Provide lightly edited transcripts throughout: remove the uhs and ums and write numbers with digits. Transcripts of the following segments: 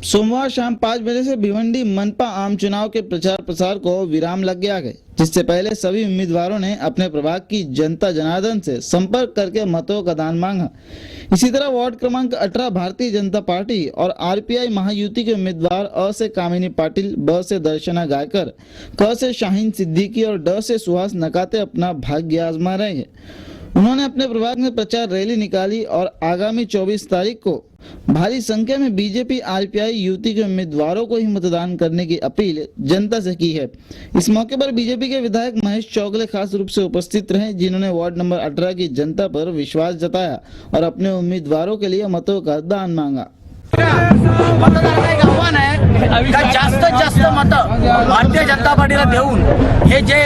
सोमवार शाम 5 बजे से भिवंडी मनपा आम चुनाव के प्रचार प्रसार को विराम लग गया है, जिससे पहले सभी उम्मीदवारों ने अपने प्रभाग की जनता जनार्दन से संपर्क करके मतों का दान मांगा। इसी तरह वार्ड क्रमांक 18 भारतीय जनता पार्टी और आरपीआई महायुति के उम्मीदवार अ से कामिनी पाटिल, ब से दर्शना गायकर, क से शाहीन सिद्दीकी और ड से सुहास नकाते अपना भाग्य आजमा रहे हैं। उन्होंने अपने प्रभाग में प्रचार रैली निकाली और आगामी 24 तारीख को भारी संख्या में बीजेपी आरपीआई युति के उम्मीदवारों को ही मतदान करने की अपील जनता से की है। इस मौके पर बीजेपी के विधायक महेश चौगले खास रूप से उपस्थित रहे, जिन्होंने वार्ड नंबर 18 की जनता पर विश्वास जताया और अपने उम्मीदवारों के लिए मतों का दान मांगा। मतदारांना एक आव्हान आहे का जास्तीत जास्त मतं भारतीय जनता पार्टीला देऊन हे जे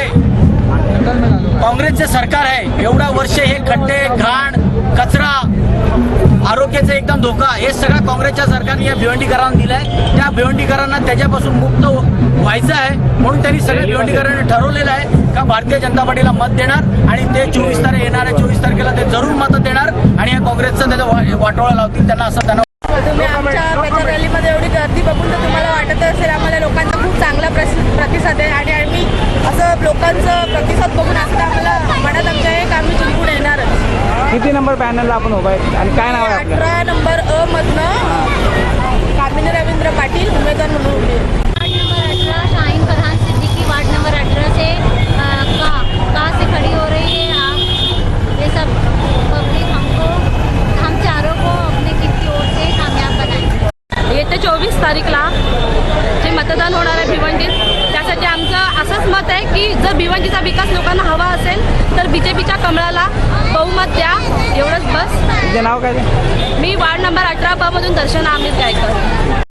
काँग्रेसचे सरकार आहे एवढा वर्ष हे खड्डे, घाण, कचरा, आरोग्याचा एकदम धोका हे सगळं काँग्रेसच्या सरकारने या भिवंडीकरांना दिलाय। त्या भिवंडीकरांना त्याच्यापासून मुक्त व्हायचं आहे, म्हणून त्यांनी सगळे भिवंडीकरांनी ठरवलेलं आहे का भारतीय जनता पार्टीला मत देणार आणि ते 24 तारीख येणाऱ्या 24 तारखेला ते जरूर मत देणार आणि या काँग्रेसचं त्याचा वाटोळा लावतील। त्यांना असं त्यांना तुम्ही आमच्या प्रचार रॅलीमध्ये एवढी गर्दी बघून तर तुम्हाला वाटत असेल आम्हाला लोकांचा खूप चांगला प्रतिसाद आहे आणि आम्ही असं लोकांचं प्रतिसाद बघून असं आम्हाला मनात आमच्या आहे की आम्ही जिंकून येणारच। किती नंबर पॅनलला आपण उभा आहे आणि काय नाव आहे आपलं? 18 नंबर अ मधनं कामिनी रवींद्र पाटील उमेदवार म्हणून उभे आहेत। Ward number 18 Shaheen Farhan Siddiqui ward number 18 से का से खड़ी हो रही है। आप ये सब पब्लिक हम चारों को अपने की ओर से कामयाब बनाएंगे। येत्या 24 तारीखला जे मतदान होणार आहे भिवंडीत, त्यासाठी आमचं असंच मत आहे की जर भिवंडीचा विकास लोकांना हवा असेल तर बीजेपीच्या कमळाला बहुमत द्या, एवढंच बस। तुझं नाव काय? मी वार्ड नंबर 18 ब मधून दर्शना अमित गायकर।